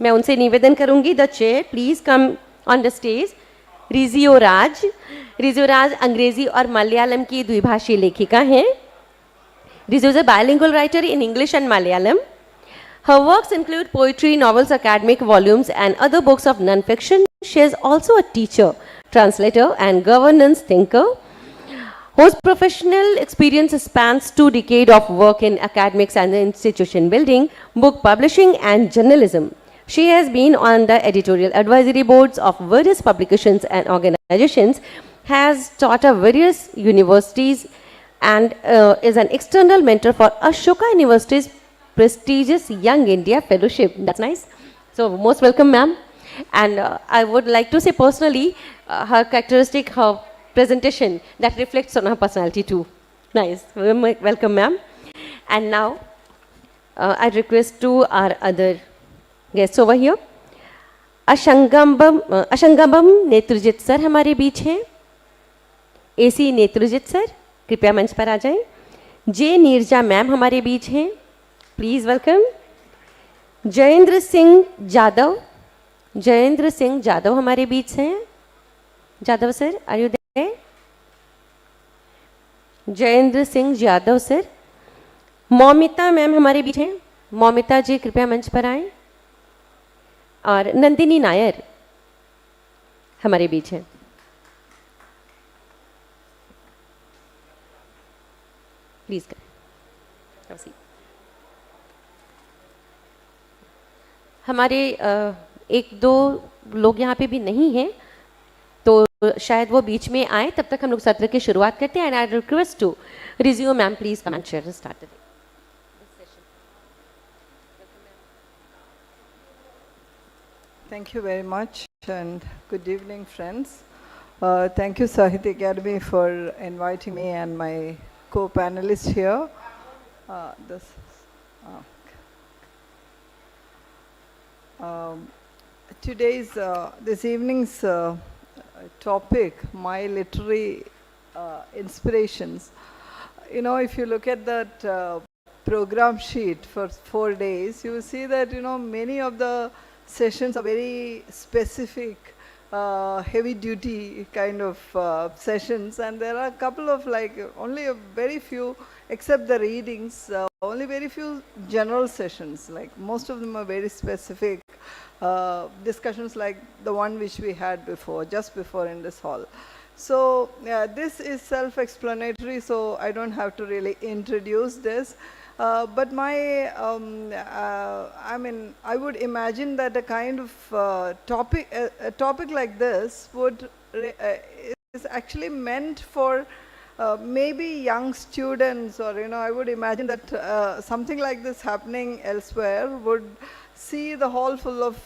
मैं उनसे निवेदन करूंगी, the chair please come on the stage. Rijioraj Angrezi और मलयालम की द्विभाषी लेखिका हैं। Rijio is a bilingual writer in English and Malayalam. Her works include poetry, novels, academic volumes, and other books of non-fiction. She is also a teacher, translator, and governance thinker, whose professional experience spans 2 decades of work in academics and institution building, book publishing, and journalism. She has been on the editorial advisory boards of various publications and organizations, has taught at various universities, and is an external mentor for Ashoka University's prestigious Young India Fellowship. That's nice. So most welcome, ma'am. And I would like to say personally, her characteristic, her presentation, that reflects on her personality too. Nice. Welcome, ma'am. And now, I request to our other guests over here. Ashangbam Netrajit sir हमारे बीच हैं. AC नेत्रजित sir कृपया मंच पर आ जाएं. जे Neerja ma'am हमारे बीच हैं. Please welcome. जयेंद्र सिंह जादव हमारे बीच हैं. Jadav sir, are you there? Jayendra Singh Jadav sir. Moumita ma'am हमारे बीच हैं. मौमिता जी कृपया मंच पर आएं. और नंदिनी नायर हमारे बीच हैं. प्लीज करें. हमारे एक दो लोग यहाँ पे भी नहीं हैं, तो शायद वो बीच में आए. तब तक हम लोग सत्र की शुरुआत करते हैं. And I request to resume ma'am please come and share start. Thank you very much and good evening, friends. Thank you, Sahitya Academy, for inviting me and my co-panelists here. This evening's topic, my literary inspirations. You know, if you look at that program sheet for 4 days, you will see that, you know, many of the sessions are very specific, heavy duty kind of sessions, and there are a couple of only a very few, except the readings, only very few general sessions. Like most of them are very specific discussions, like the one which we had just before in this hall. So this is self-explanatory, so I don't have to really introduce this. But I would imagine that a kind of a topic like this is actually meant for maybe young students, or, you know, I would imagine that something like this happening elsewhere would see the hall full of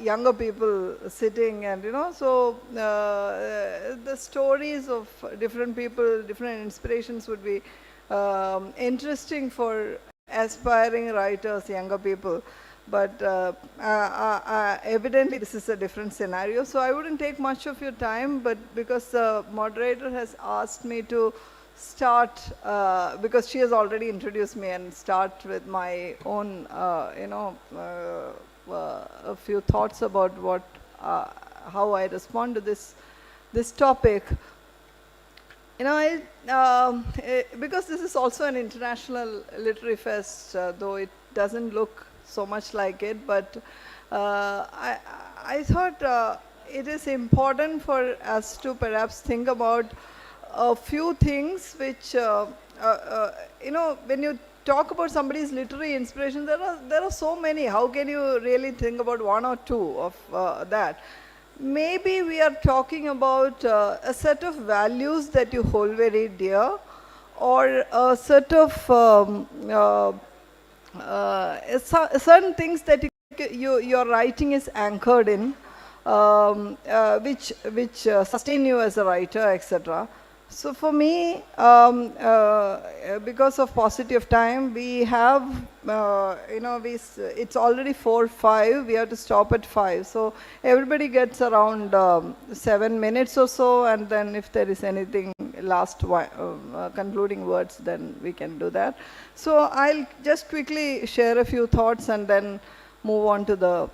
younger people sitting, and, you know, so the stories of different people, different inspirations would be interesting for aspiring writers, younger people. But evidently this is a different scenario, so I wouldn't take much of your time, but because the moderator has asked me to start, because she has already introduced me, and start with my own, a few thoughts about how I respond to this topic. You know, because this is also an international literary fest, though it doesn't look so much like it, but I thought it is important for us to perhaps think about a few things which, you know, when you talk about somebody's literary inspiration, there are so many. How can you really think about one or two of that? Maybe we are talking about a set of values that you hold very dear, or a set of certain things that your writing is anchored in, which sustain you as a writer, etc. So for me, because of paucity of time, we have, you know, it's already 4:05, we have to stop at 5. So everybody gets around 7 minutes or so, and then if there is anything last concluding words, then we can do that. So I'll just quickly share a few thoughts and then move on to the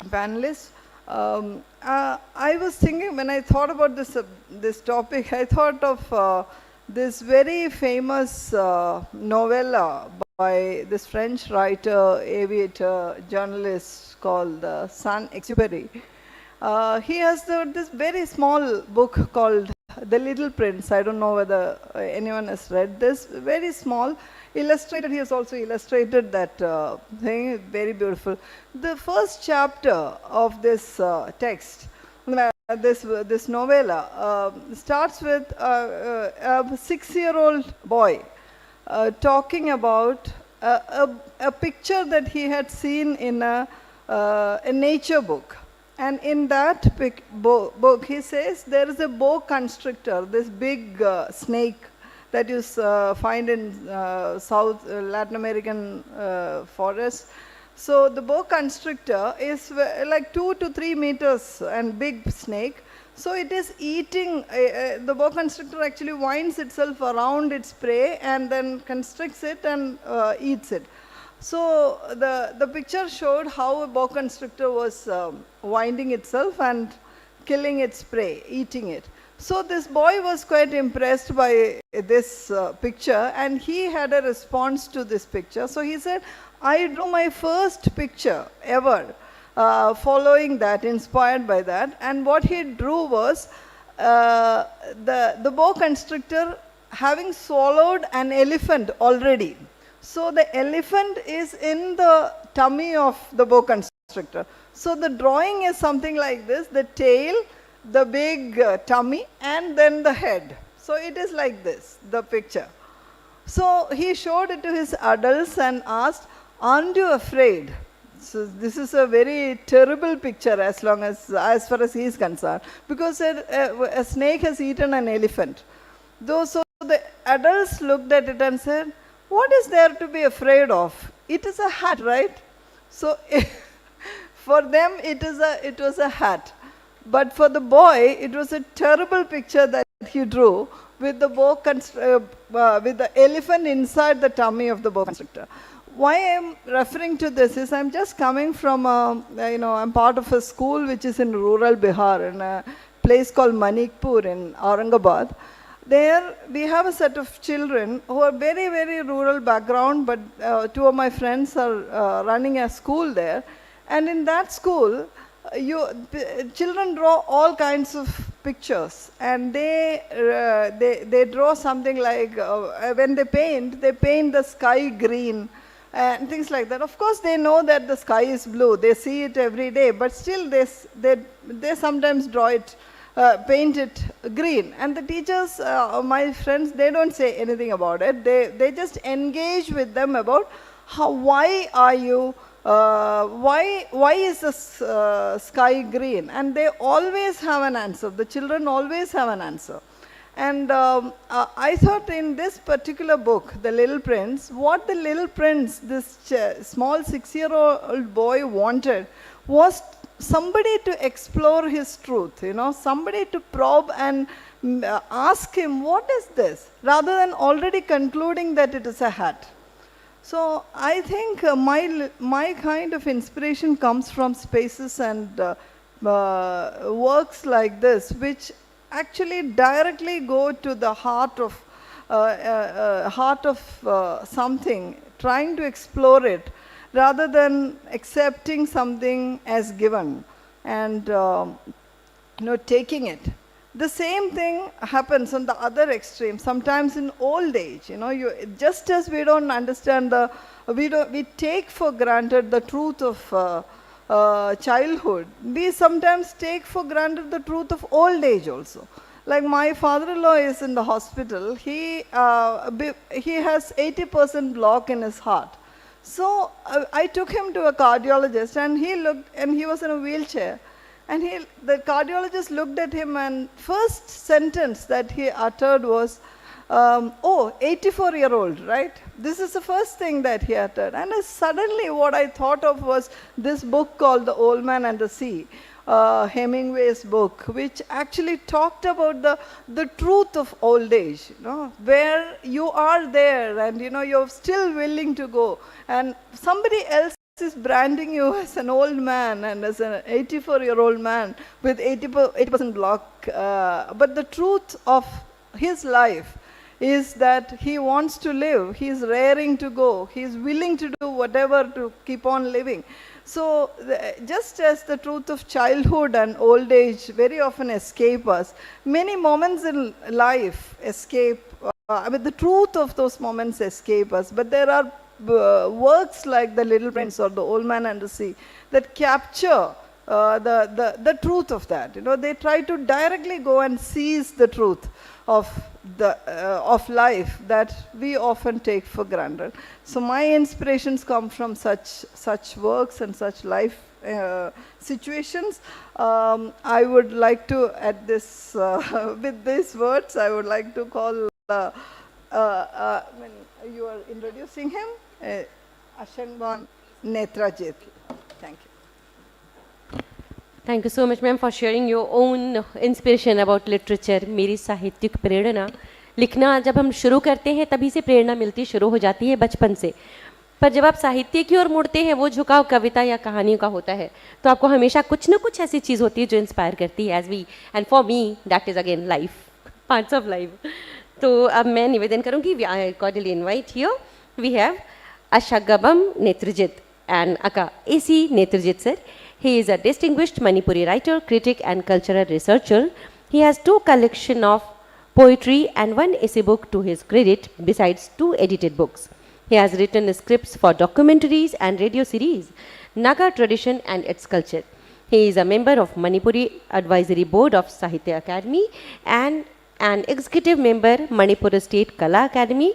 panelists. I was thinking when I thought about this topic, I thought of this very famous novella by this French writer, aviator, journalist called Saint-Exupéry. He has this very small book called The Little Prince. I don't know whether anyone has read this. Very small, illustrated. He has also illustrated that thing. Very beautiful. The first chapter of this text, this novella, starts with a 6-year-old boy talking about a picture that he had seen in a nature book. And in that book, he says there is a boa constrictor, this big snake that you find in South Latin American forests. So the boa constrictor is like 2 to 3 meters and big snake. So it is eating, the boa constrictor actually winds itself around its prey and then constricts it and eats it. So the picture showed how a boa constrictor was winding itself and killing its prey, eating it. So this boy was quite impressed by this picture, and he had a response to this picture. So he said, I drew my first picture ever following that, inspired by that. And what he drew was the boa constrictor having swallowed an elephant already. So the elephant is in the tummy of the boa constrictor. So the drawing is something like this: the tail, the big tummy, and then the head. So it is like this, the picture. So he showed it to his adults and asked, aren't you afraid? So this is a very terrible picture as far as he is concerned, because a snake has eaten an elephant. So the adults looked at it and said, what is there to be afraid of? It is a hat, right? So for them it was a hat. But for the boy, it was a terrible picture that he drew with the with the elephant inside the tummy of the boa constrictor. Why I'm referring to this is I'm just coming from I'm part of a school which is in rural Bihar, in a place called Manikpur in Aurangabad. There we have a set of children who are very, very rural background, but two of my friends are running a school there. And in that school, children draw all kinds of pictures, and they draw something like, when they paint the sky green and things like that. Of course, they know that the sky is blue. They see it every day, but still they sometimes draw it, paint it green. And the teachers, my friends, they don't say anything about it. They just engage with them about why is the sky green? And they always have an answer. The children always have an answer. And I thought in this particular book, The Little Prince, what the Little Prince, this small 6-year-old boy wanted was somebody to explore his truth, somebody to probe and ask him, what is this? Rather than already concluding that it is a hat. So I think my kind of inspiration comes from spaces and works like this, which actually directly go to the heart of something, trying to explore it, rather than accepting something as given and taking it. The same thing happens on the other extreme, sometimes in old age. Just as we don't understand we take for granted the truth of childhood, we sometimes take for granted the truth of old age also. Like my father-in-law is in the hospital. He has 80% block in his heart. So I took him to a cardiologist, and he looked, and he was in a wheelchair. And the cardiologist looked at him, and first sentence that he uttered was, 84-year-old, right? This is the first thing that he uttered. And suddenly what I thought of was this book called The Old Man and the Sea, Hemingway's book, which actually talked about the truth of old age, where you are there and you're still willing to go. And somebody else is branding you as an old man and as an 84-year-old man with 80% block. But the truth of his life is that he wants to live. He is raring to go. He is willing to do whatever to keep on living. So just as the truth of childhood and old age very often escape us, many moments in life escape. The truth of those moments escape us. But there are works like The Little Prince or The Old Man and the Sea that capture the truth of that. They try to directly go and seize the truth of life that we often take for granted. So my inspirations come from such works and such life situations. I would like to, at this with these words, I would like to call. When you are introducing him, Ashangban Netrajit. Thank you. Thank you so much, ma'am, for sharing your own inspiration about literature. मेरी साहित्यिक प्रेरणा, लिखना जब हम शुरू करते हैं तभी से प्रेरणा मिलती शुरू हो जाती है बचपन से, पर जब आप साहित्य की ओर मुड़ते हैं वो झुकाव कविता या कहानियों का होता है तो आपको हमेशा कुछ ना कुछ ऐसी चीज़ होती है जो इंस्पायर करती है. As we and for me that is again life, parts of life. तो अब मैं निवेदन करूँगी, I cordially invite here we have Ashagabam Netrajit and Aka A.C. Netrajit sir. He is a distinguished Manipuri writer, critic and cultural researcher. He has 2 collections of poetry and 1 essay book to his credit, besides 2 edited books. He has written scripts for documentaries and radio series, Naga tradition and its culture. He is a member of Manipuri Advisory Board of Sahitya Academy and an executive member Manipur State Kala Academy.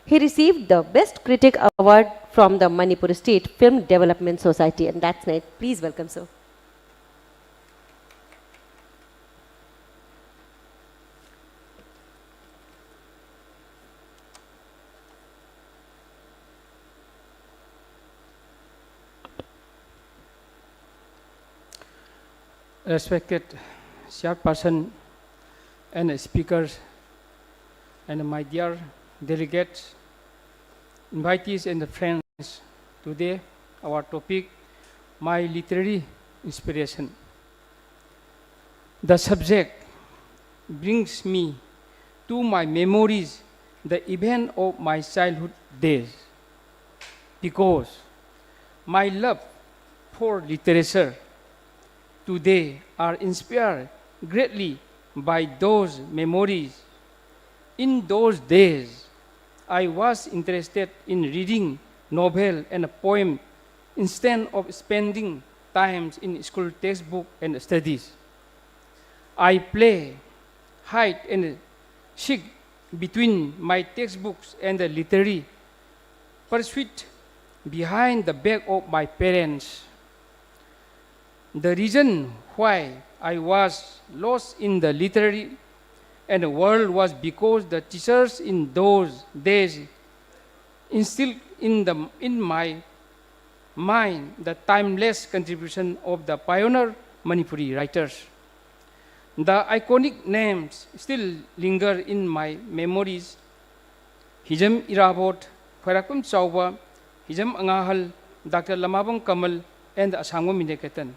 He received the Best Critic Award from the Manipur State Film Development Society, and that's nice. Please welcome, sir. Respected chairperson and speakers and my dear delegates, invitees and friends, today our topic, my literary inspiration. The subject brings me to my memories the event of my childhood days, because my love for literature today are inspired greatly by those memories. In those days, I was interested in reading novel and poem instead of spending times in school textbook and studies. I play hide and seek between my textbooks and the literary pursuit behind the back of my parents. The reason why I was lost in the literary and the world was because the teachers in those days instilled in my mind the timeless contribution of the pioneer Manipuri writers. The iconic names still linger in my memories. Hijam Irabot, Khwairakpam Chauba, Hijam Angahal, Dr. Lamabong Kamal, and Asangwa Minekatan.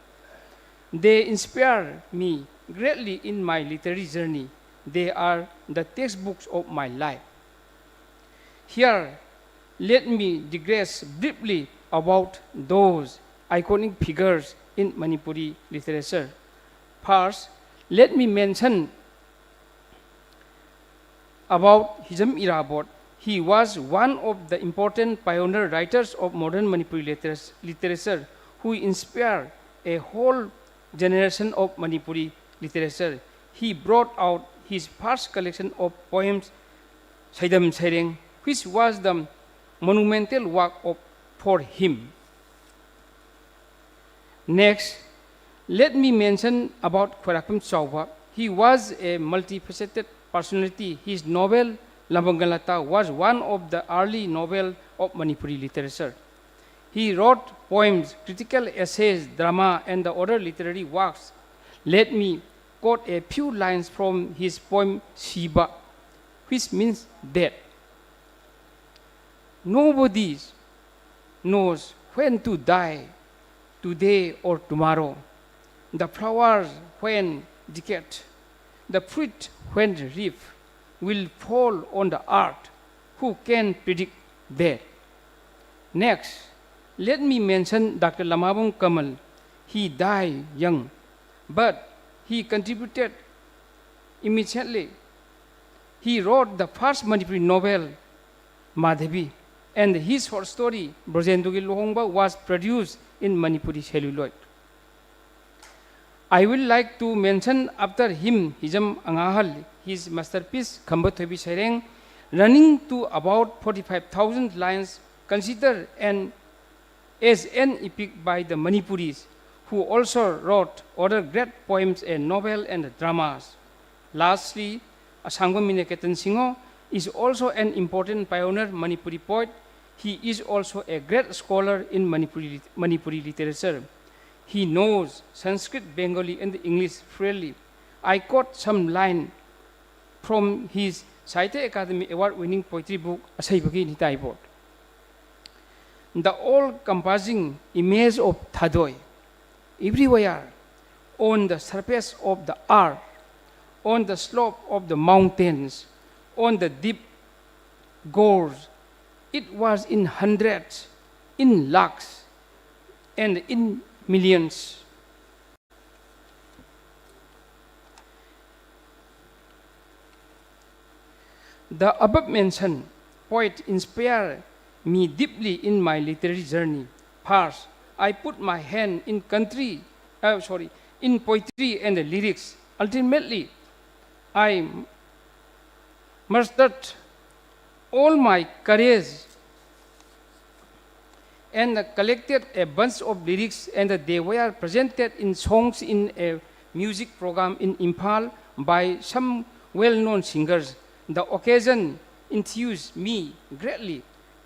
They inspire me greatly in my literary journey. They are the textbooks of my life. Here, let me digress briefly about those iconic figures in Manipuri literature. First, let me mention about Hijam Irabot. He was one of the important pioneer writers of modern Manipuri literature who inspired a whole generation of Manipuri literature. He brought out his first collection of poems, Saidam Saireng, which was the monumental work for him. Next, let me mention about Khwairakpam Chauba. He was a multifaceted personality. His novel, Lambangalata, was one of the early novels of Manipuri literature. He wrote poems, critical essays, drama, and the other literary works. Let me quote a few lines from his poem Shiva, which means death. Nobody knows when to die, today or tomorrow. The flowers when decayed, the fruit when reaped, will fall on the earth. Who can predict that? Next, let me mention Dr. Lamabong Kamal. He died young, but he contributed immediately. He wrote the first Manipuri novel, Madhavi, and his short story, Brojendugi Lohongba, was produced in Manipuri celluloid. I would like to mention after him, Hijam Angahal, his masterpiece, Khambathobi Sereng, running to about 45,000 lines, considered as an epic by the Manipuris, who also wrote other great poems and novels and dramas. Lastly, Asangwamine Ketan Singho is also an important pioneer Manipuri poet. He is also a great scholar in Manipuri literature. He knows Sanskrit, Bengali, and English freely. I quote some line from his Sahitya Academy Award-winning poetry book, Asaibagi Nitai Board. The all-compassing image of Thadoi, everywhere, on the surface of the earth, on the slope of the mountains, on the deep gorge, it was in hundreds, in lakhs, and in millions. The above-mentioned poet inspired me deeply in my literary journey. First, I put my hand in poetry and the lyrics. Ultimately, I mustered all my courage and collected a bunch of lyrics, and they were presented in songs in a music program in Impal by some well-known singers. The occasion enthused me greatly.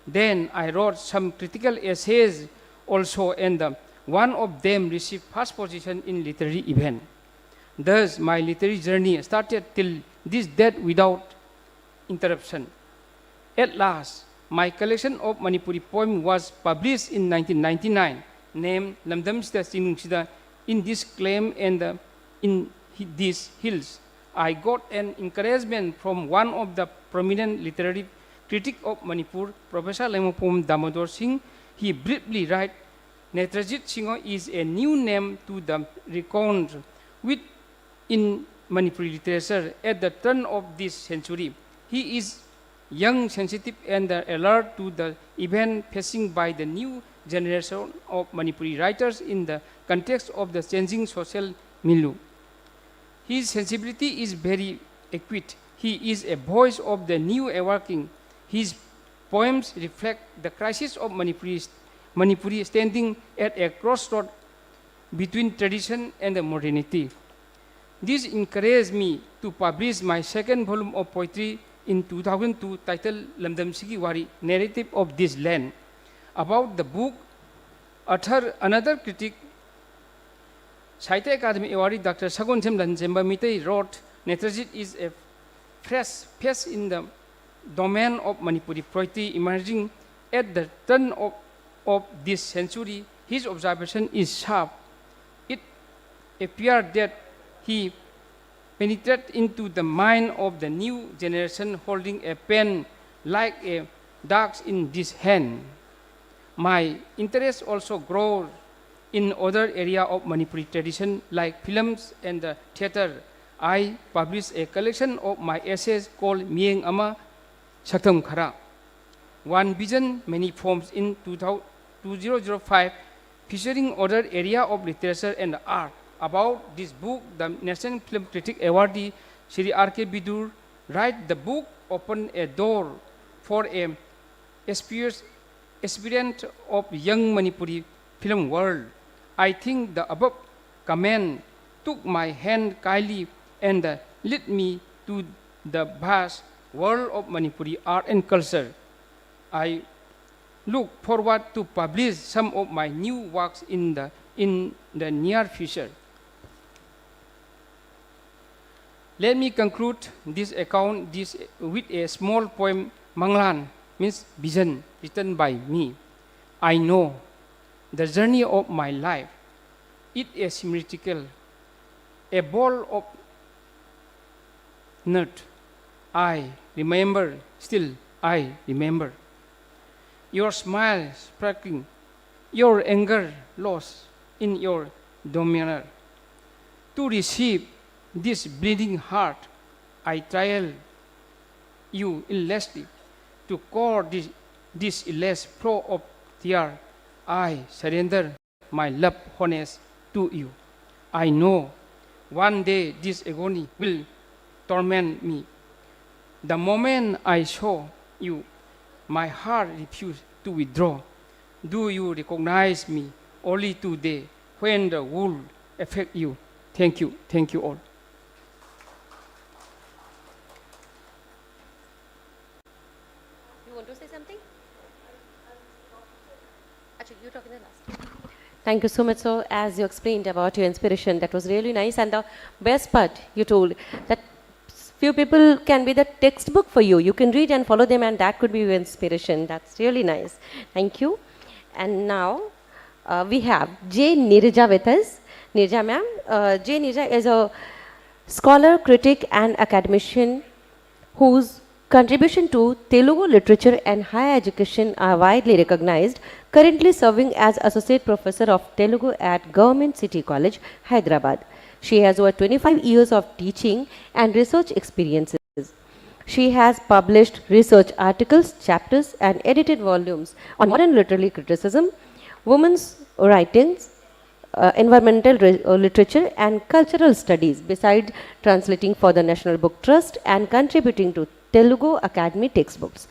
Then I wrote some critical essays also, and one of them received first position in literary event. Thus, my literary journey started till this date without interruption. At last, my collection of Manipuri poems was published in 1999, named Lamdam Sida Sinungsida, in this claim and in these hills. I got an encouragement from one of the prominent literary critics of Manipur, Professor Lemopom Damodar Singh. He briefly writes, Netrajit Singho is a new name to the reckoned with in Manipuri literature at the turn of this century. He is young, sensitive, and alert to the event facing by the new generation of Manipuri writers in the context of the changing social milieu. His sensibility is very acute. He is a voice of the new awakening. His poems reflect the crisis of Manipuri standing at a crossroad between tradition and modernity. This encouraged me to publish my second volume of poetry in 2002, titled Lamdam Sigi Wari, Narrative of This Land. About the book, another critic, Sahitya Academy Award Dr. Sagun Semlan Zemba Mitei wrote, Netrajit is a fresh face in the domain of Manipuri poetry emerging at the turn of this century. His observation is sharp. It appeared that he penetrated into the mind of the new generation holding a pen like a dog's in this hand. My interest also grows in other areas of Manipuri tradition like films and the theater. I published a collection of my essays called Mieng Ama Saktam Khara. One Vision, Many Forms in 2005, featuring other areas of literature and art. About this book, the National Film Critic Awardee Shri R.K. Bidur write the book opened a door for a experience of young Manipuri film world. I think the above comment took my hand kindly and led me to the vast world of Manipuri art and culture. I look forward to publish some of my new works in the near future. Let me conclude this account with a small poem, Manglan, means vision, written by me. I know The journey of my life is asymmetrical. A ball of nut. I remember, still I remember. Your smile sparkling, your anger lost in your demeanor. To receive this bleeding heart, I trial you endlessly. To pour this endless flow of tears, I surrender my love honest to you. I know one day this agony will torment me. The moment I saw you, my heart refused to withdraw. Do you recognize me only today when the world affect you? Thank you all. You want to say something? Actually, you're talking the last. Thank you so much. So, as you explained about your inspiration, that was really nice. And the best part, you told that few people can be the textbook for you. You can read and follow them, and that could be your inspiration. That's really nice. Thank you. And now we have J. Nirja with us. Nirja ma'am, J. Nirja is a scholar, critic, and academician whose contribution to Telugu literature and higher education are widely recognized, currently serving as Associate Professor of Telugu at Government City College, Hyderabad. She has over 25 years of teaching and research experiences. She has published research articles, chapters, and edited volumes on modern literary criticism, women's writings, environmental literature, and cultural studies, besides translating for the National Book Trust and contributing to Telugu Academy textbooks.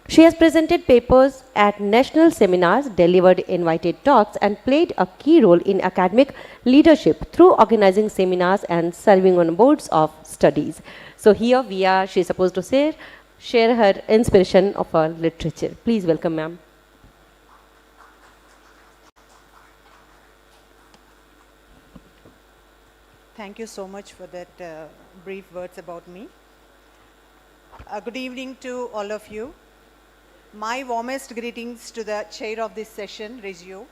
She has presented papers at national seminars, delivered invited talks, and played a key role in academic leadership through organizing seminars and serving on boards of studies. So here she's supposed to share her inspiration of her literature. Please welcome, ma'am. Thank you so much for that brief words about me. Good evening to all of you. My warmest greetings to the chair of this session, Regio,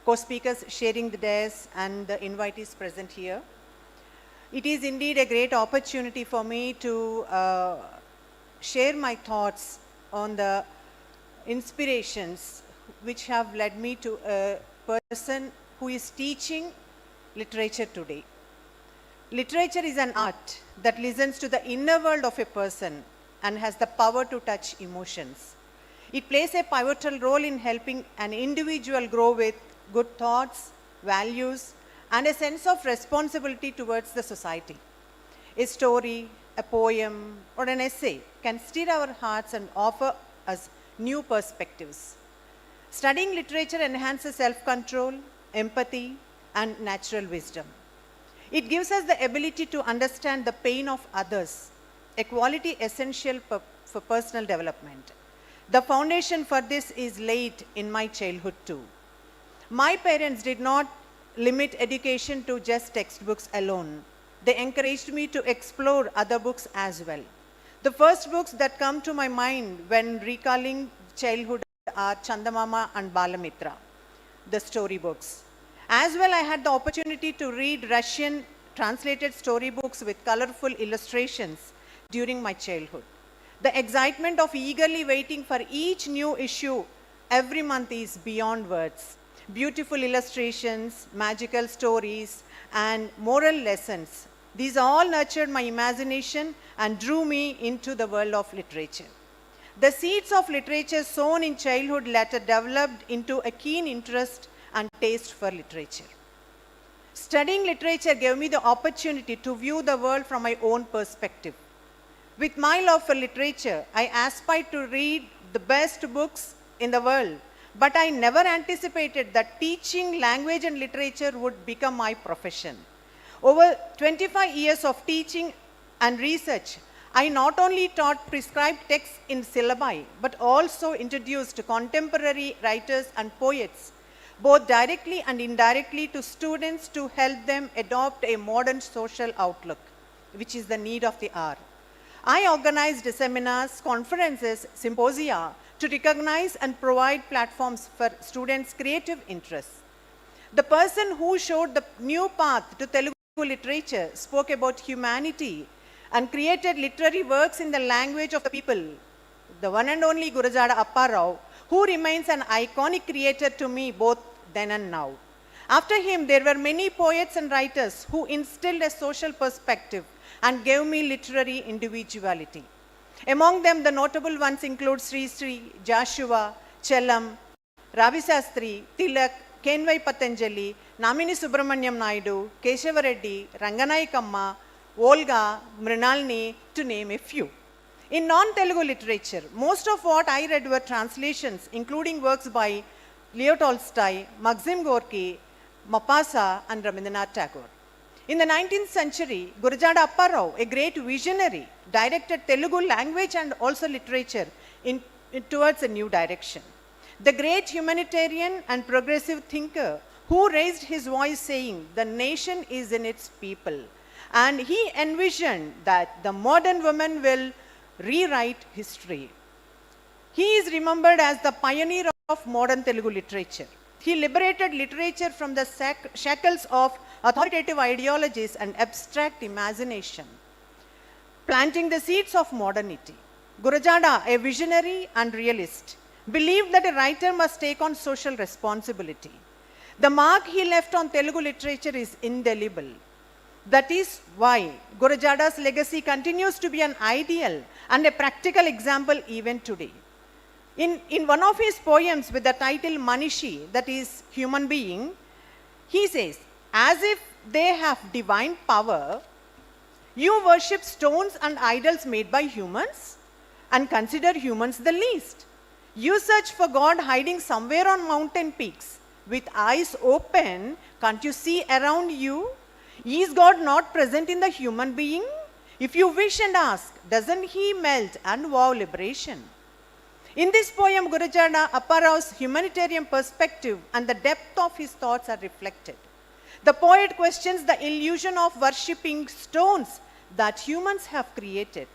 co-speakers sharing the dais, and the invitees present here. It is indeed a great opportunity for me to share my thoughts on the inspirations which have led me to a person who is teaching literature today. Literature is an art that listens to the inner world of a person and has the power to touch emotions. It plays a pivotal role in helping an individual grow with good thoughts, values, and a sense of responsibility towards the society. A story, a poem, or an essay can stir our hearts and offer us new perspectives. Studying literature enhances self-control, empathy, and natural wisdom. It gives us the ability to understand the pain of others, a quality essential for personal development. The foundation for this is laid in my childhood too. My parents did not limit education to just textbooks alone. They encouraged me to explore other books as well. The first books that come to my mind when recalling childhood are Chandamama and Balamitra, the story books. As well, I had the opportunity to read Russian translated storybooks with colorful illustrations during my childhood. The excitement of eagerly waiting for each new issue every month is beyond words. Beautiful illustrations, magical stories, and moral lessons. These all nurtured my imagination and drew me into the world of literature. The seeds of literature sown in childhood later developed into a keen interest and taste for literature. Studying literature gave me the opportunity to view the world from my own perspective. With my love for literature, I aspired to read the best books in the world, but I never anticipated that teaching language and literature would become my profession. Over 25 years of teaching and research, I not only taught prescribed texts in syllabi, but also introduced contemporary writers and poets, both directly and indirectly, to students to help them adopt a modern social outlook, which is the need of the hour. I organized seminars, conferences, symposia to recognize and provide platforms for students' creative interests. The person who showed the new path to Telugu literature spoke about humanity and created literary works in the language of the people. The one and only Gurajada Apparao, who remains an iconic creator to me both then and now. After him, there were many poets and writers who instilled a social perspective and gave me literary individuality. Among them, the notable ones include Sri Sri, Joshua, Chellam, Ravi Shastri, Tilak, Kenvai Patanjali, Namini Subramanyam Naidu, Keshava Reddy, Ranganayakamma, Olga, Mrinalini, to name a few. In non-Telugu literature, most of what I read were translations, including works by Leo Tolstoy, Maxim Gorky, Mapasa, and Rabindranath Tagore. In the 19th century, Gurajada Apparao, a great visionary, directed Telugu language and also literature towards a new direction. The great humanitarian and progressive thinker who raised his voice saying, "The nation is in its people." And he envisioned that the modern woman will rewrite history. He is remembered as the pioneer of modern Telugu literature. He liberated literature from the shackles of authoritative ideologies and abstract imagination, planting the seeds of modernity. Gurajada, a visionary and realist, believed that a writer must take on social responsibility. The mark he left on Telugu literature is indelible. That is why Gurajada's legacy continues to be an ideal and a practical example even today. In one of his poems with the title Manishi, that is human being, he says, "As if they have divine power, you worship stones and idols made by humans and consider humans the least. You search for God hiding somewhere on mountain peaks. With eyes open, can't you see around you? Is God not present in the human being? If you wish and ask, doesn't he melt and vow liberation?" In this poem, Gurajada Apparao's humanitarian perspective and the depth of his thoughts are reflected. The poet questions the illusion of worshipping stones that humans have created,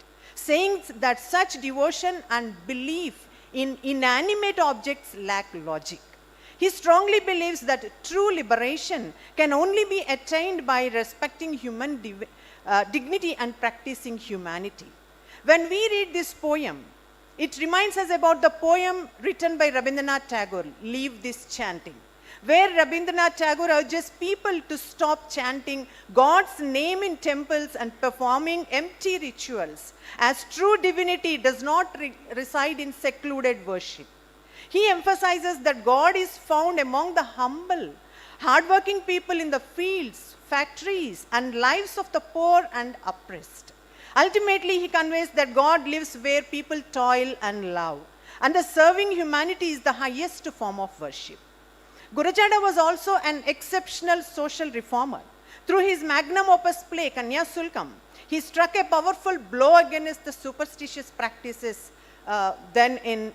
saying that such devotion and belief in inanimate objects lack logic. He strongly believes that true liberation can only be attained by respecting human dignity and practicing humanity. When we read this poem, it reminds us about the poem written by Rabindranath Tagore, "Leave This Chanting," where Rabindranath Tagore urges people to stop chanting God's name in temples and performing empty rituals, as true divinity does not reside in secluded worship. He emphasizes that God is found among the humble, hardworking people in the fields, factories, and lives of the poor and oppressed. Ultimately, he conveys that God lives where people toil and love, and the serving humanity is the highest form of worship. Gurajada was also an exceptional social reformer. Through his magnum opus play, Kanya Sulkam, he struck a powerful blow against the superstitious practices then in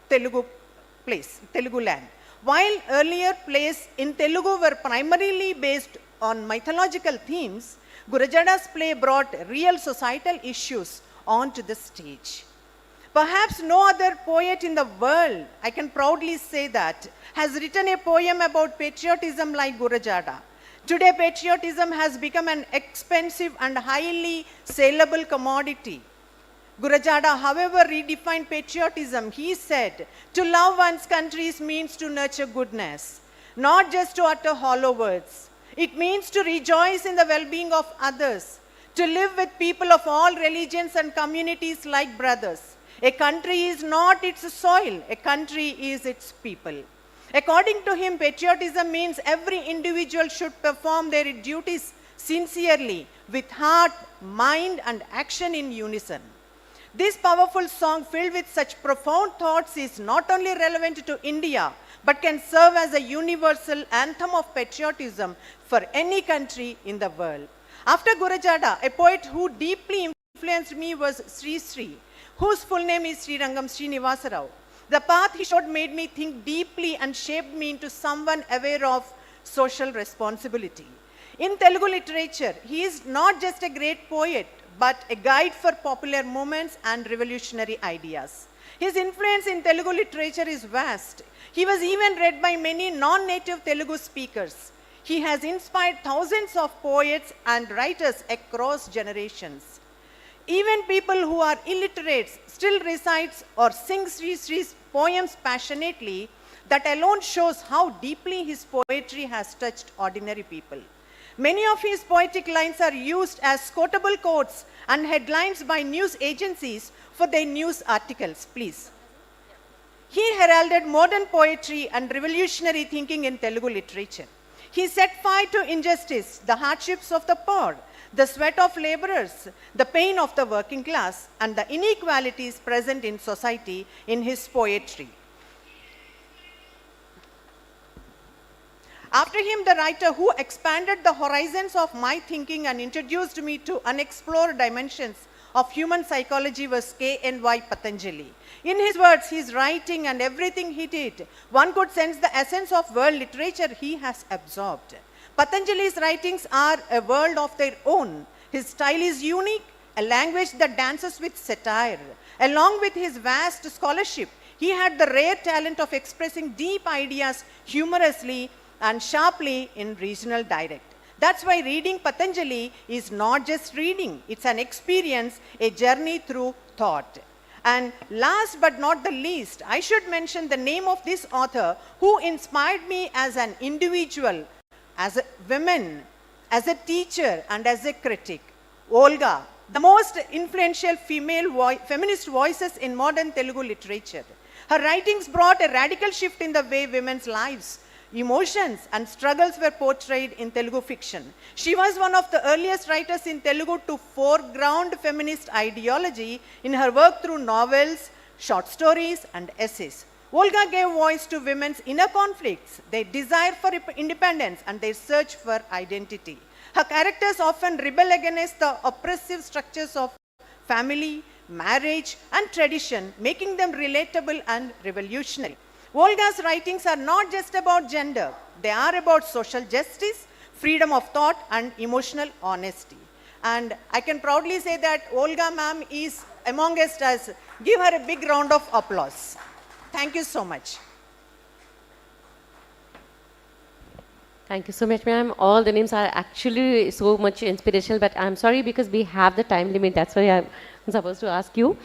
Telugu land. While earlier plays in Telugu were primarily based on mythological themes, Gurajada's play brought real societal issues onto the stage. Perhaps no other poet in the world, I can proudly say that, has written a poem about patriotism like Gurajada. Today, patriotism has become an expensive and highly saleable commodity. Gurajada, however, redefined patriotism. He said, "To love one's country means to nurture goodness, not just to utter hollow words. It means to rejoice in the well-being of others, to live with people of all religions and communities like brothers. A country is not its soil, a country is its people." According to him, patriotism means every individual should perform their duties sincerely, with heart, mind, and action in unison. This powerful song, filled with such profound thoughts, is not only relevant to India, but can serve as a universal anthem of patriotism for any country in the world. After Gurajada, a poet who deeply influenced me was Sri Sri, whose full name is Sri Rangam Srinivasa Rao. The path he showed made me think deeply and shaped me into someone aware of social responsibility. In Telugu literature, he is not just a great poet, but a guide for popular movements and revolutionary ideas. His influence in Telugu literature is vast. He was even read by many non-native Telugu speakers. He has inspired thousands of poets and writers across generations. Even people who are illiterate still recite or sing Sri Sri's poems passionately. That alone shows how deeply his poetry has touched ordinary people. Many of his poetic lines are used as quotable quotes and headlines by news agencies for their news articles. Please. He heralded modern poetry and revolutionary thinking in Telugu literature. He set fire to injustice, the hardships of the poor, the sweat of laborers, the pain of the working class, and the inequalities present in society in his poetry. After him, the writer who expanded the horizons of my thinking and introduced me to unexplored dimensions of human psychology was K.N.Y. Patanjali. In his words, his writing and everything he did, one could sense the essence of world literature he has absorbed. Patanjali's writings are a world of their own. His style is unique, a language that dances with satire. Along with his vast scholarship, he had the rare talent of expressing deep ideas humorously and sharply in regional dialect. That's why reading Patanjali is not just reading, it's an experience, a journey through thought. And last but not the least, I should mention the name of this author who inspired me as an individual, as a woman, as a teacher, and as a critic. Olga, the most influential feminist voices in modern Telugu literature. Her writings brought a radical shift in the way women's lives, emotions and struggles were portrayed in Telugu fiction. She was one of the earliest writers in Telugu to foreground feminist ideology in her work through novels, short stories and essays. Olga gave voice to women's inner conflicts, their desire for independence and their search for identity. Her characters often rebel against the oppressive structures of family, marriage and tradition, making them relatable and revolutionary. Olga's writings are not just about gender, they are about social justice, freedom of thought and emotional honesty. And I can proudly say that Olga ma'am is among us. Give her a big round of applause. Thank you so much. Thank you so much, ma'am. All the names are actually so much inspirational, but I'm sorry because we have the time limit. That's why I'm supposed to ask you.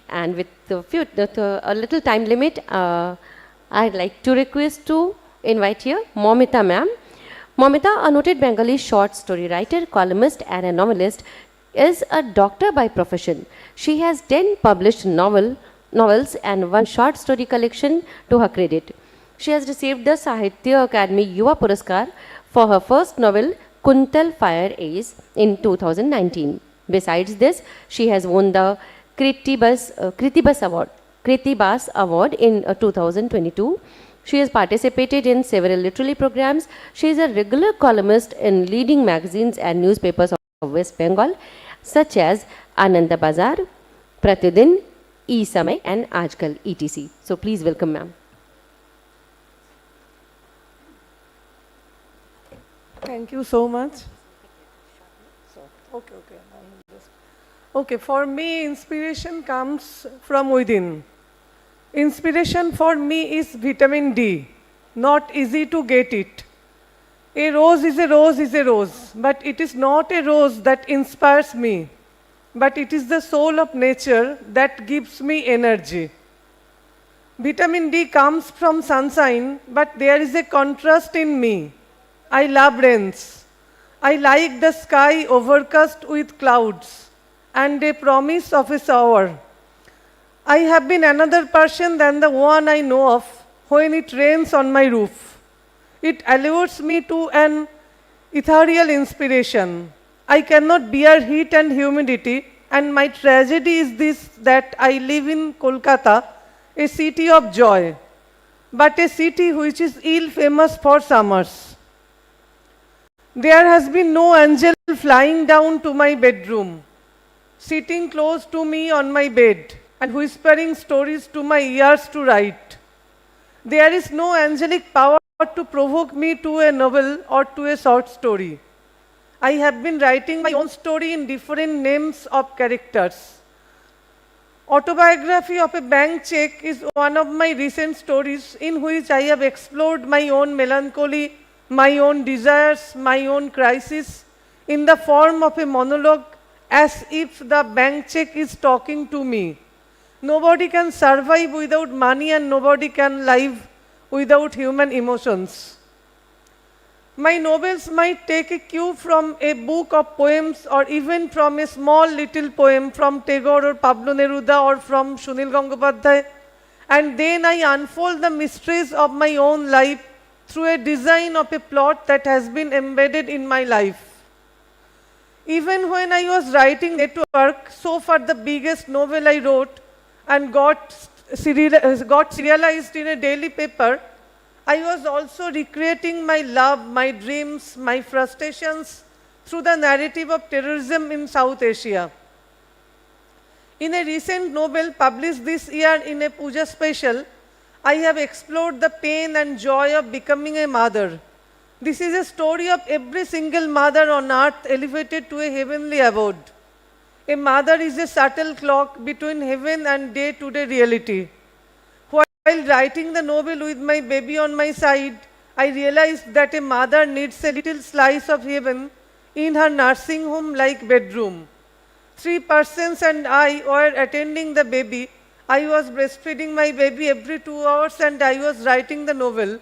And with a little time limit, I'd like to request to invite here Momita ma'am. Momita, a noted Bengali short story writer, columnist and a novelist, is a doctor by profession. She has 10 published novels and one short story collection to her credit. She has received the Sahitya Akademi Yuva Puraskar for her first novel, Kuntal Fire Ace, in 2019. Besides this, she has won the Kritibas Award in 2022. She has participated in several literary programs. She is a regular columnist in leading magazines and newspapers of West Bengal, such as Ananda Bazar, Pratidin, E-Samay and Aajkal etc. So please welcome ma'am. Thank you so much. Okay, for me, inspiration comes from within. Inspiration for me is vitamin D, not easy to get it. A rose is a rose is a rose, but it is not a rose that inspires me, but it is the soul of nature that gives me energy. Vitamin D comes from sunshine, but there is a contrast in me. I love rains. I like the sky overcast with clouds and a promise of a shower. I have been another person than the one I know of when it rains on my roof. It allures me to an ethereal inspiration. I cannot bear heat and humidity, and my tragedy is this, that I live in Kolkata, a city of joy, but a city which is ill famous for summers. There has been no angel flying down to my bedroom, sitting close to me on my bed and whispering stories to my ears to write. There is no angelic power to provoke me to a novel or to a short story. I have been writing my own story in different names of characters. Autobiography of a Bank Check is one of my recent stories in which I have explored my own melancholy, my own desires, my own crisis in the form of a monologue as if the bank check is talking to me. Nobody can survive without money and nobody can live without human emotions. My novels might take a cue from a book of poems or even from a small little poem from Tagore or Pablo Neruda or from Sunil Gangopadhyay, and then I unfold the mysteries of my own life through a design of a plot that has been embedded in my life. Even when I was writing Network, so far the biggest novel I wrote and got serialized in a daily paper, I was also recreating my love, my dreams, my frustrations through the narrative of terrorism in South Asia. In a recent novel published this year in a Puja special, I have explored the pain and joy of becoming a mother. This is a story of every single mother on earth elevated to a heavenly abode. A mother is a subtle clock between heaven and day-to-day reality. While writing the novel with my baby on my side, I realized that a mother needs a little slice of heaven in her nursing home-like bedroom. 3 persons and I were attending the baby. I was breastfeeding my baby every 2 hours and I was writing the novel.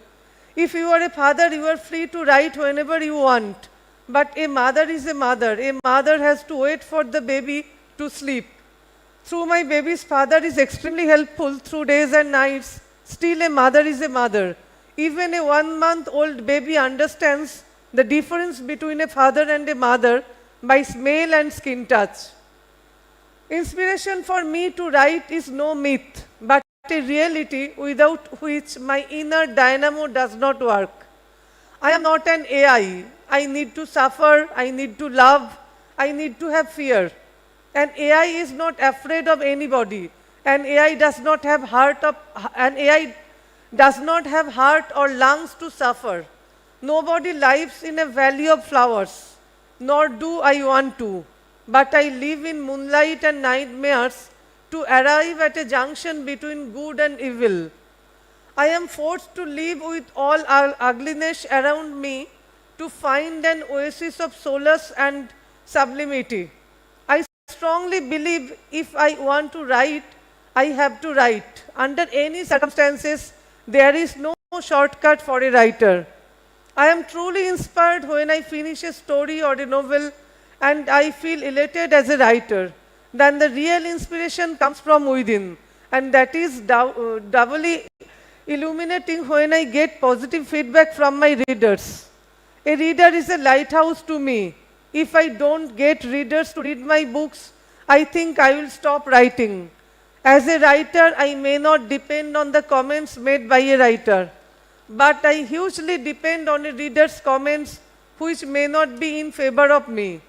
If you are a father, you are free to write whenever you want. But a mother is a mother. A mother has to wait for the baby to sleep. Through my baby's father is extremely helpful through days and nights. Still a mother is a mother. Even a 1-month-old baby understands the difference between a father and a mother by smell and skin touch. Inspiration for me to write is no myth, but a reality without which my inner dynamo does not work. I am not an AI. I need to suffer, I need to love, I need to have fear. An AI is not afraid of anybody. An AI does not have heart or lungs to suffer. Nobody lives in a valley of flowers, nor do I want to. But I live in moonlight and nightmares to arrive at a junction between good and evil. I am forced to live with all ugliness around me to find an oasis of solace and sublimity. I strongly believe if I want to write, I have to write. Under any circumstances, there is no shortcut for a writer. I am truly inspired when I finish a story or a novel and I feel elated as a writer. Then the real inspiration comes from within, and that is doubly illuminating when I get positive feedback from my readers. A reader is a lighthouse to me. If I don't get readers to read my books, I think I will stop writing. As a writer, I may not depend on the comments made by a writer, but I hugely depend on a reader's comments which may not be in favor of me.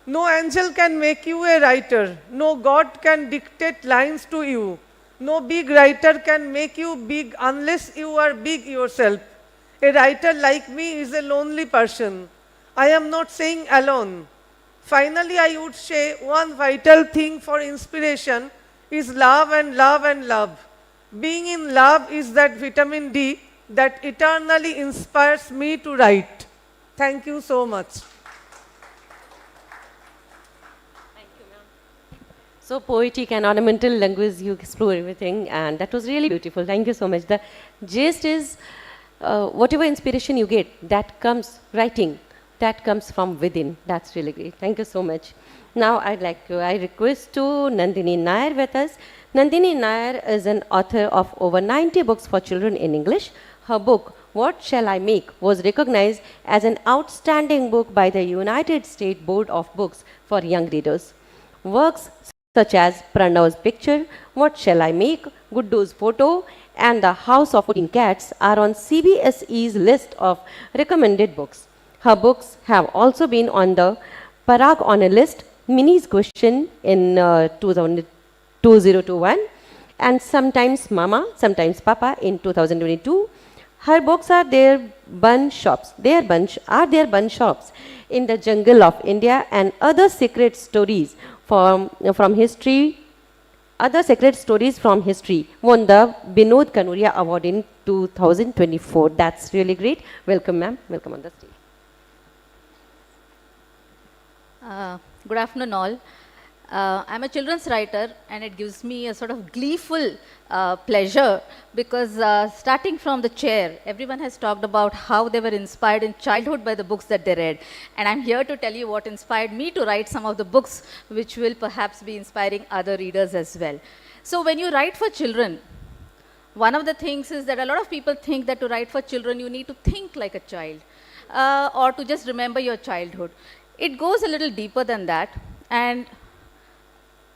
No angel can make you a writer. No God can dictate lines to you. No big writer can make you big unless you are big yourself. A writer like me is a lonely person. I am not saying alone. Finally, I would say one vital thing for inspiration is love and love and love. Being in love is that vitamin D that eternally inspires me to write. Thank you so much. So poetic and ornamental language, you explore everything, and that was really beautiful. Thank you so much. The gist is, whatever inspiration you get, that comes writing, that comes from within. That's really great. Thank you so much. Now I request to Nandini Nair with us. Nandini Nair is an author of over 90 books for children in English. Her book, What Shall I Make, was recognized as an outstanding book by the United States Board of Books for Young Readers. Works such as Pranav's Picture, What Shall I Make, Guddu's Photo, and The House of 14 Cats are on CBSE's list of recommended books. Her books have also been on the Parag Honor List, Mini's Question in 2021, and Sometimes Mama, Sometimes Papa in 2022, Her books are their bun shops. Their bun shops in the jungle of India and other secret stories from history. Other secret stories from history won the Binod Kanuria Award in 2024. That's really great. Welcome, ma'am. Welcome on the stage. Good afternoon, all. I'm a children's writer, and it gives me a sort of gleeful pleasure because starting from the chair, everyone has talked about how they were inspired in childhood by the books that they read. And I'm here to tell you what inspired me to write some of the books which will perhaps be inspiring other readers as well. So, when you write for children, one of the things is that a lot of people think that to write for children, you need to think like a child or to just remember your childhood. It goes a little deeper than that. And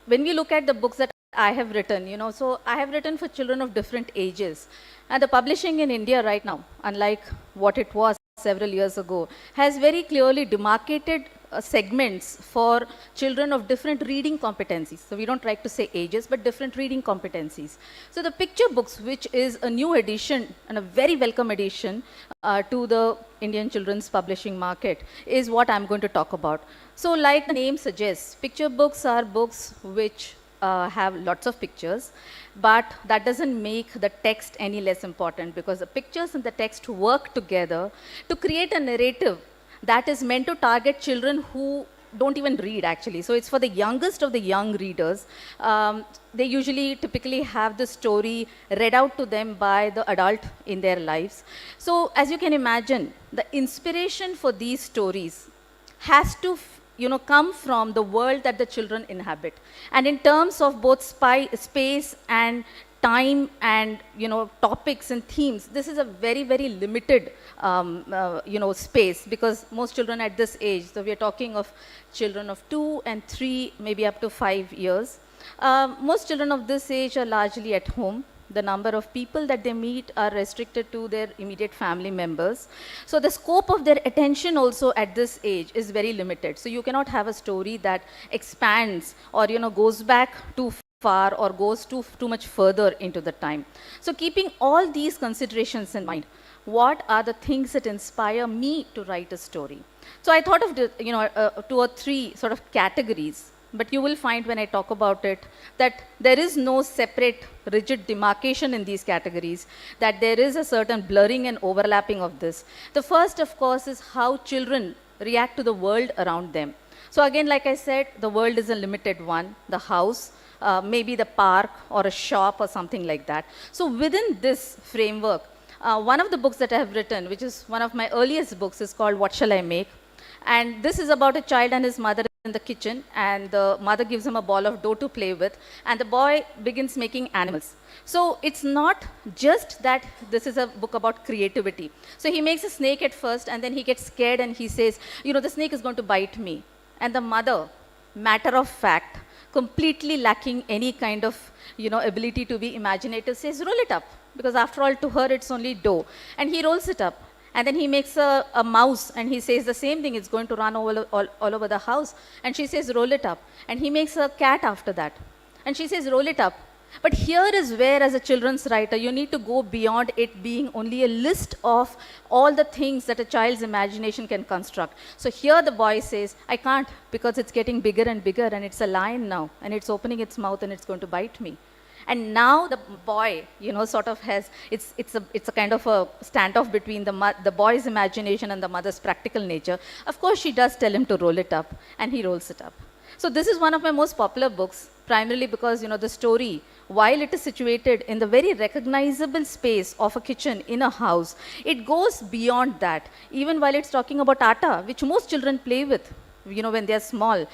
when we look at the books that I have written, so I have written for children of different ages. And the publishing in India right now, unlike what it was several years ago, has very clearly demarcated segments for children of different reading competencies. So we don't like to say ages, but different reading competencies. So the picture books, which is a new addition and a very welcome addition to the Indian children's publishing market, is what I'm going to talk about. So like the name suggests, picture books are books which have lots of pictures, but that doesn't make the text any less important because the pictures and the text work together to create a narrative that is meant to target children who don't even read actually. So it's for the youngest of the young readers. They usually typically have the story read out to them by the adult in their lives. So as you can imagine, the inspiration for these stories has to come from the world that the children inhabit. And in terms of both space and time and topics and themes, this is a very, very limited space because most children at this age, so we are talking of children of 2 and 3, maybe up to 5 years. Most children of this age are largely at home. The number of people that they meet are restricted to their immediate family members. So the scope of their attention also at this age is very limited. So you cannot have a story that expands or goes back too far or goes too much further into the time. So keeping all these considerations in mind, what are the things that inspire me to write a story? So I thought of 2 or 3 sort of categories. But you will find when I talk about it that there is no separate rigid demarcation in these categories, that there is a certain blurring and overlapping of this. The first, of course, is how children react to the world around them. So again, like I said, the world is a limited one, the house, maybe the park or a shop or something like that. So within this framework, one of the books that I have written, which is one of my earliest books, is called What Shall I Make? And this is about a child and his mother in the kitchen, and the mother gives him a ball of dough to play with, and the boy begins making animals. So it's not just that this is a book about creativity. So he makes a snake at first, and then he gets scared and he says, the snake is going to bite me. And the mother, matter of fact, completely lacking any kind of ability to be imaginative, says, roll it up, because after all, to her it's only dough. And he rolls it up. And then he makes a mouse and he says the same thing, it's going to run all over the house. And she says, roll it up. And he makes a cat after that. And she says, roll it up. But here is where, as a children's writer, you need to go beyond it being only a list of all the things that a child's imagination can construct. So here the boy says, I can't, because it's getting bigger and bigger, and it's a lion now, and it's opening its mouth and it's going to bite me. And now the boy, sort of has, it's a kind of a standoff between the boy's imagination and the mother's practical nature. Of course, she does tell him to roll it up, and he rolls it up. So this is one of my most popular books, primarily because, the story, while it is situated in the very recognizable space of a kitchen in a house, it goes beyond that. Even while it's talking about atta, which most children play with, when they're small,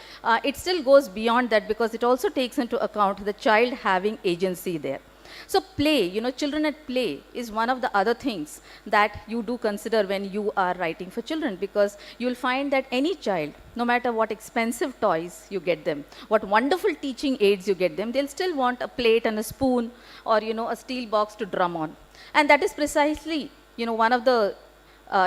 it still goes beyond that because it also takes into account the child having agency there. So play, children at play is one of the other things that you do consider when you are writing for children, because you'll find that any child, no matter what expensive toys you get them, what wonderful teaching aids you get them, they'll still want a plate and a spoon or, a steel box to drum on. And that is precisely, one of the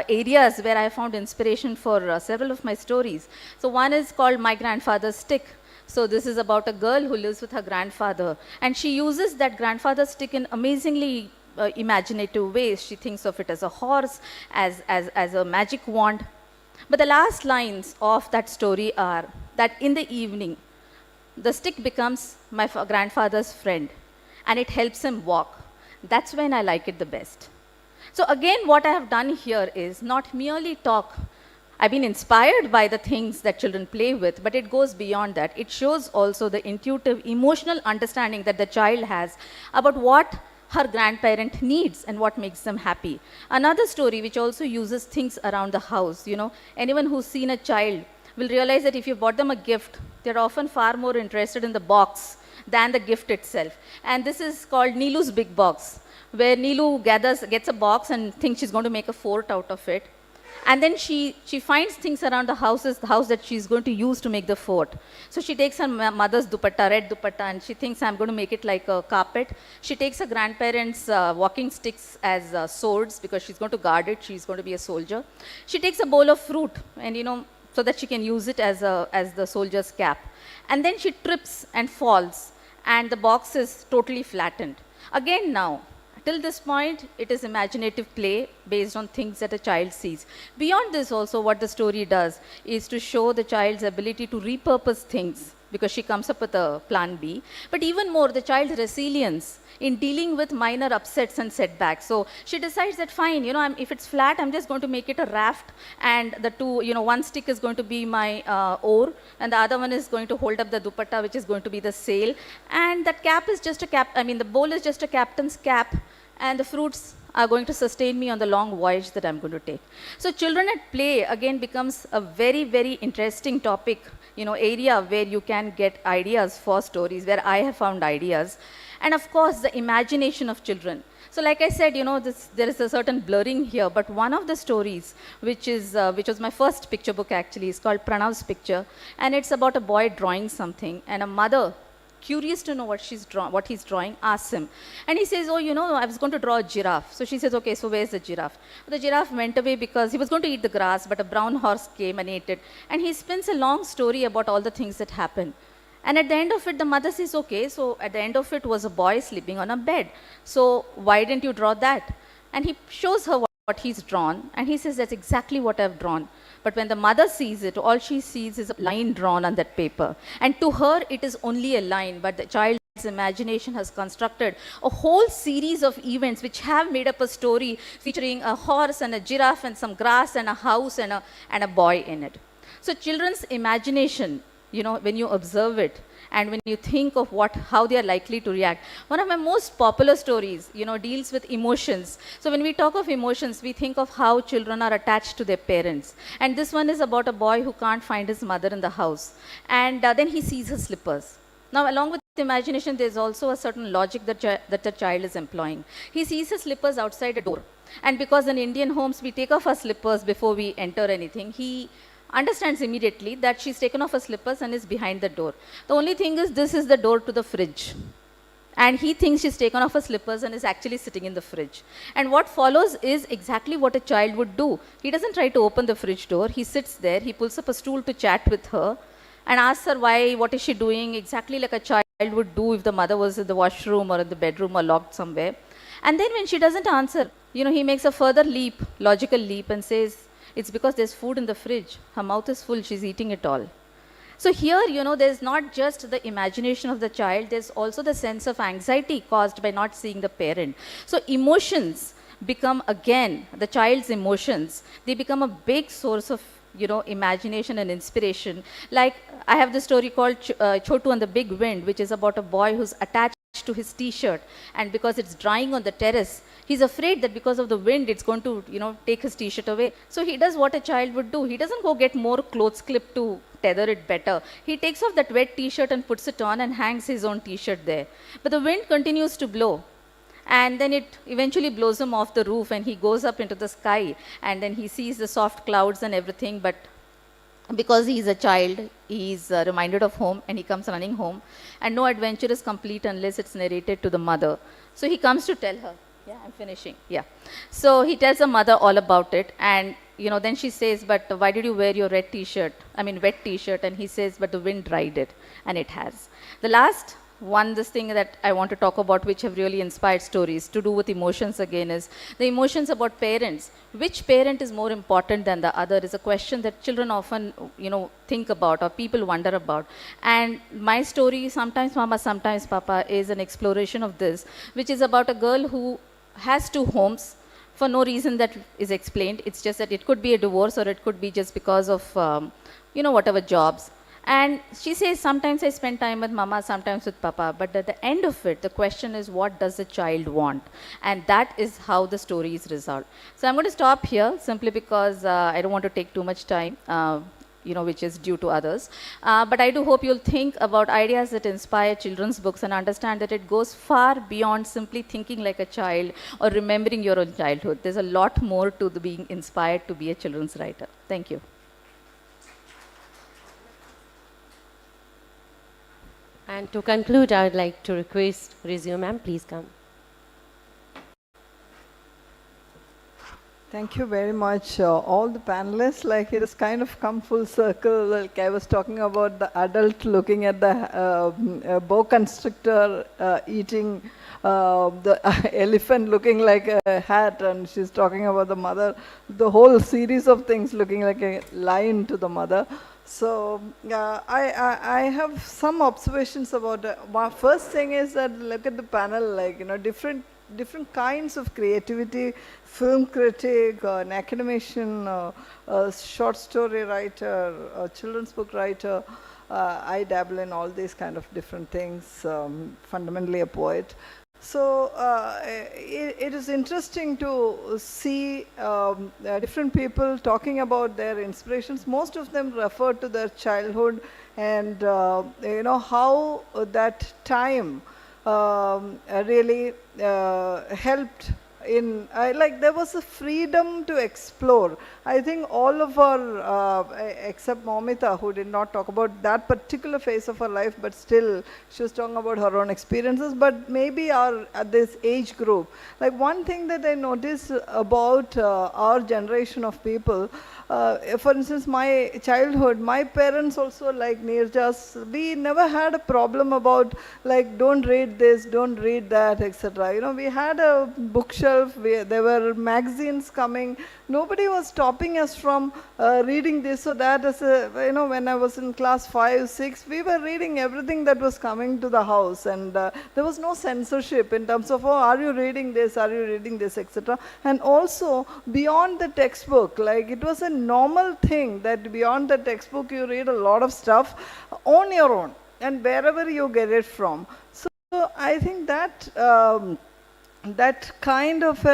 areas where I found inspiration for several of my stories. So one is called My Grandfather's Stick. So this is about a girl who lives with her grandfather, and she uses that grandfather's stick in amazingly imaginative ways. She thinks of it as a horse, as a magic wand. But the last lines of that story are that in the evening, the stick becomes my grandfather's friend and it helps him walk. That's when I like it the best. So again, what I have done here is not merely talk. I've been inspired by the things that children play with, but it goes beyond that. It shows also the intuitive, emotional understanding that the child has about what her grandparent needs and what makes them happy. Another story which also uses things around the house, anyone who's seen a child will realize that if you bought them a gift, they're often far more interested in the box than the gift itself. And this is called Nilu's Big Box, where Nilu gets a box and thinks she's going to make a fort out of it. And then she finds things around the house that she's going to use to make the fort. So she takes her mother's dupatta, red dupatta, and she thinks, I'm going to make it like a carpet. She takes her grandparents' walking sticks as swords because she's going to guard it. She's going to be a soldier. She takes a bowl of fruit, and so that she can use it as the soldier's cap. And then she trips and falls, and the box is totally flattened. Again now, till this point, it is imaginative play based on things that a child sees. Beyond this also, what the story does is to show the child's ability to repurpose things because she comes up with a plan B. But even more, the child's resilience in dealing with minor upsets and setbacks. So she decides that fine, if it's flat, I'm just going to make it a raft, and the two, one stick is going to be my oar, and the other one is going to hold up the dupatta, which is going to be the sail, and that cap is just a cap. The bowl is just a captain's cap, and the fruits are going to sustain me on the long voyage that I'm going to take. So children at play again becomes a very, very interesting topic, area where you can get ideas for stories, where I have found ideas. And of course, the imagination of children. So like I said, there is a certain blurring here, but one of the stories, which was my first picture book actually, is called Pranav's Picture, and it's about a boy drawing something, and a mother, curious to know what he's drawing, asks him. And he says, I was going to draw a giraffe. So she says, okay, so where's the giraffe? The giraffe went away because he was going to eat the grass, but a brown horse came and ate it. And he spins a long story about all the things that happened. And at the end of it, the mother says, okay, so at the end of it was a boy sleeping on a bed. So why didn't you draw that? And he shows her what he's drawn, and he says, that's exactly what I've drawn. But when the mother sees it, all she sees is a line drawn on that paper. And to her, it is only a line, but the child's imagination has constructed a whole series of events which have made up a story featuring a horse and a giraffe and some grass and a house and a boy in it. So children's imagination, when you observe it, and when you think of how they are likely to react. One of my most popular stories, deals with emotions. So when we talk of emotions, we think of how children are attached to their parents. And this one is about a boy who can't find his mother in the house. And then he sees her slippers. Now, along with imagination, there's also a certain logic that the child is employing. He sees his slippers outside a door. And because in Indian homes, we take off our slippers before we enter anything, he understands immediately that she's taken off her slippers and is behind the door. The only thing is, this is the door to the fridge. And he thinks she's taken off her slippers and is actually sitting in the fridge. And what follows is exactly what a child would do. He doesn't try to open the fridge door. He sits there, he pulls up a stool to chat with her and asks her why, what is she doing, exactly like a child would do if the mother was in the washroom or in the bedroom or locked somewhere. And then when she doesn't answer, he makes a further leap, logical leap, and says, it's because there's food in the fridge. Her mouth is full, she's eating it all. So here, there's not just the imagination of the child, there's also the sense of anxiety caused by not seeing the parent. So emotions become, again, the child's emotions, they become a big source of, imagination and inspiration. Like, I have this story called Chotu and the Big Wind, which is about a boy who's attached to his t-shirt, and because it's drying on the terrace, he's afraid that because of the wind, it's going to, take his t-shirt away. So he does what a child would do. He doesn't go get more clothes clip to tether it better. He takes off that wet t-shirt and puts it on and hangs his own t-shirt there. But the wind continues to blow. And then it eventually blows him off the roof and he goes up into the sky, and then he sees the soft clouds and everything, but because he's a child, he's reminded of home and he comes running home, and no adventure is complete unless it's narrated to the mother. So he comes to tell her. Yeah, I'm finishing. Yeah. So he tells the mother all about it, and then she says, but why did you wear your wet t-shirt? And he says, but the wind dried it, and it has. The last one this thing that I want to talk about, which have really inspired stories to do with emotions again, is the emotions about parents. Which parent is more important than the other is a question that children often, think about or people wonder about. And my story, sometimes Mama, sometimes Papa, is an exploration of this, which is about a girl who has two homes for no reason that is explained. It's just that it could be a divorce or it could be just because of, whatever jobs. And she says, sometimes I spend time with Mama, sometimes with Papa. But at the end of it, the question is, what does the child want? And that is how the story is resolved. So I'm going to stop here simply because I don't want to take too much time. Which is due to others. But I do hope you'll think about ideas that inspire children's books and understand that it goes far beyond simply thinking like a child or remembering your own childhood. There's a lot more to being inspired to be a children's writer. Thank you. And to conclude, I would like to request Rizio ma'am, please come. Thank you very much, all the panelists. Like, it has kind of come full circle. Like, I was talking about the adult looking at the boa constrictor eating the elephant looking like a hat, and she's talking about the mother, the whole series of things looking like a lion to the mother. So I have some observations about my first thing is that look at the panel, like, different kinds of creativity, film critic, an academician, a short story writer, a children's book writer. I dabble in all these kind of different things, fundamentally a poet. So it is interesting to see different people talking about their inspirations. Most of them refer to their childhood and how that time really helped in, there was a freedom to explore. I think all of our, except Momita, who did not talk about that particular phase of her life, but still she was talking about her own experiences, but maybe at this age group. Like, one thing that I noticed about our generation of people, for instance, my childhood, my parents also, like Neerja's, we never had a problem about, like, don't read this, don't read that, etc. We had a bookshelf, there were magazines coming. Nobody was stopping us from reading this or that. As when I was in class 5, 6, we were reading everything that was coming to the house, and there was no censorship in terms of, oh, are you reading this, etc. And also, beyond the textbook, like, it was a normal thing that beyond the textbook you read a lot of stuff on your own and wherever you get it from. So I think that that kind of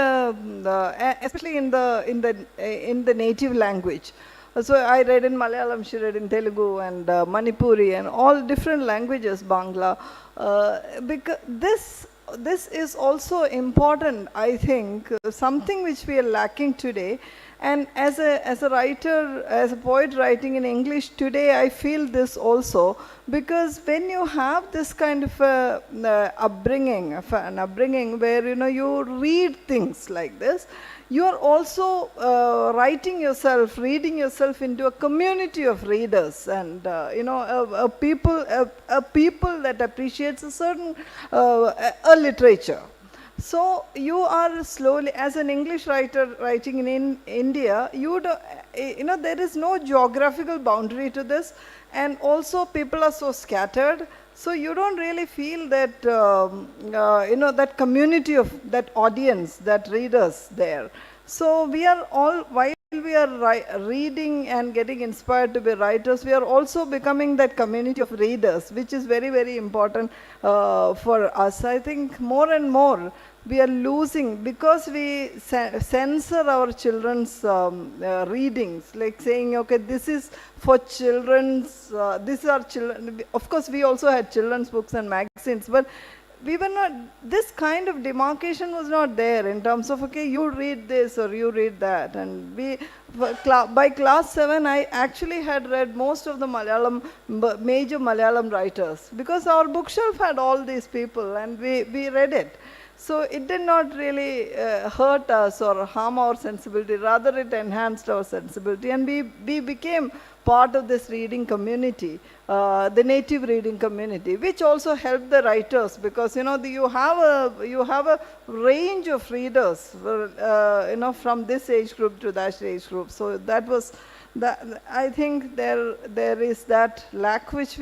especially in the native language. So I read in Malayalam, she read in Telugu and Manipuri and all different languages, Bangla. Because this is also important, I think, something which we are lacking today. And as a writer, as a poet writing in English today, I feel this also, because when you have this kind of upbringing where you read things like this, you are also reading yourself into a community of readers, and a people that appreciates a certain a literature. So you are slowly, as an English writer writing in India, there is no geographical boundary to this, and also people are so scattered. So you don't really feel that, that community of that audience, that readers there. So we are all, while we are reading and getting inspired to be writers, we are also becoming that community of readers, which is very, very important for us. I think more and more we are losing, because we censor our children's readings, like saying, okay, this is for children's, these are children. Of course, we also had children's books and magazines, but we were not, this kind of demarcation was not there in terms of, okay, you read this or you read that. And by class 7, I actually had read most of the major Malayalam writers, because our bookshelf had all these people and we read it. So it did not really hurt us or harm our sensibility, rather it enhanced our sensibility, and we became part of this reading community. the native reading community, which also helped the writers, because you have a range of readers, from this age group to that age group. So that was that. I think there is that lack which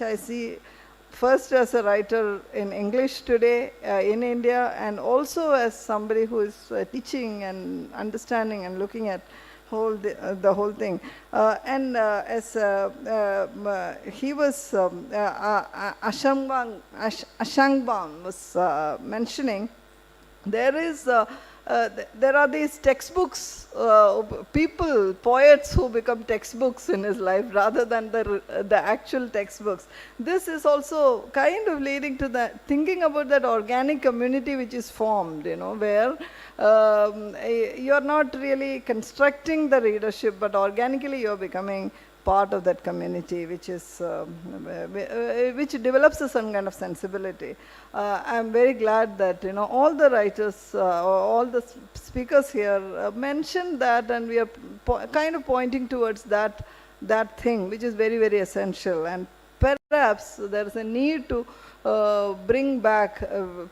I see first as a writer in English today in India, and also as somebody who is teaching and understanding and looking at the whole thing. As he was, Ashangban was mentioning, there are these textbooks, poets who become textbooks in his life rather than the actual textbooks. This is also kind of leading to that, thinking about that organic community which is formed, where you're not really constructing the readership, but organically you're becoming part of that community, which develops a certain kind of sensibility. I'm very glad that all the writers, all the speakers here mentioned that, and we are kind of pointing towards that thing, which is very, very essential. And perhaps there is a need to bring back,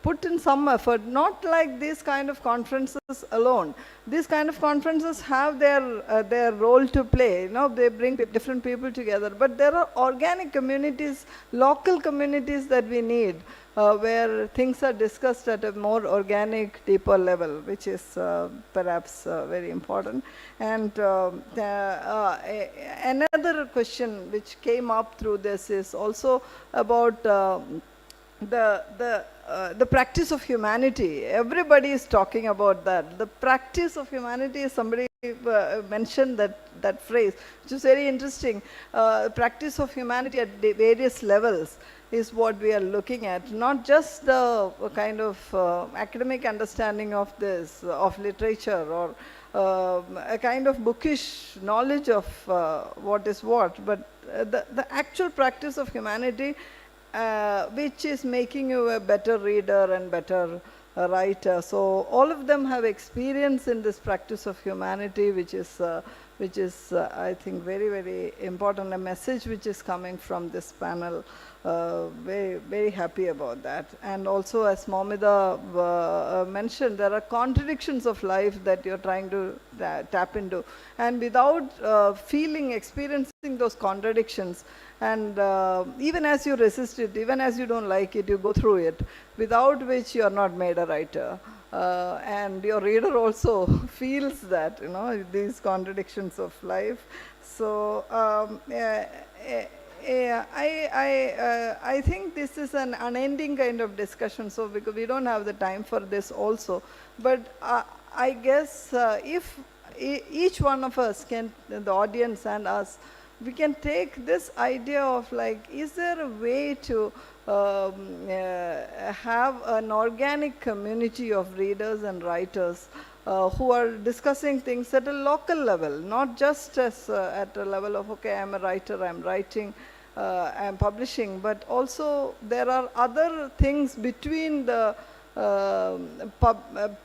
put in some effort, not like these kind of conferences alone. These kind of conferences have their role to play. They bring different people together. But there are organic communities, local communities that we need, where things are discussed at a more organic, deeper level, which is perhaps very important. And another question which came up through this is also about the practice of humanity. Everybody is talking about that. The practice of humanity, somebody mentioned that phrase, which is very interesting. Practice of humanity at various levels is what we are looking at. Not just the kind of academic understanding of this, of literature, or a kind of bookish knowledge of what is what, but the actual practice of humanity, which is making you a better reader and better writer. So all of them have experience in this practice of humanity, which is I think very, very important. A message which is coming from this panel. Very, very happy about that. And also, as Momida mentioned, there are contradictions of life that you're trying to tap into, and without experiencing those contradictions, and even as you resist it, even as you don't like it, you go through it, without which you're not made a writer. And your reader also feels that, these contradictions of life. So I think this is an unending kind of discussion, so because we don't have the time for this also. But I guess if each one of us can, the audience and us, we can take this idea of like, is there a way to have an organic community of readers and writers who are discussing things at a local level, not just as at a level of, okay, I'm a writer, I'm writing, I'm publishing, but also there are other things between the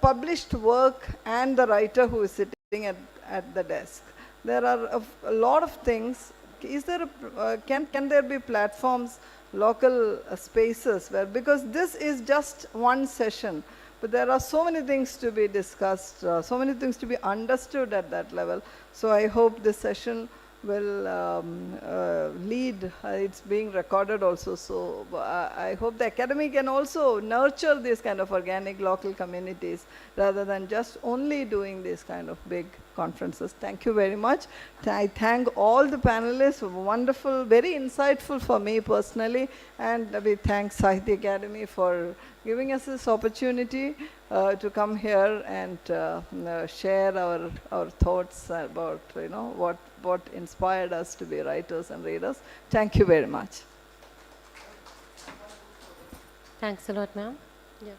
published work and the writer who is sitting at the desk. There are a lot of things. Is there can there be platforms, local spaces where, because this is just one session, but there are so many things to be discussed, so many things to be understood at that level. So I hope this session will lead. It's being recorded also, so I hope the academy can also nurture these kind of organic local communities rather than just only doing these kind of big conferences. Thank you very much. I thank all the panelists, wonderful, very insightful for me personally, and we thank Sahitya Academy for giving us this opportunity to come here and share our thoughts about what inspired us to be writers and readers. Thank you very much. Thanks a lot, ma'am. Yeah.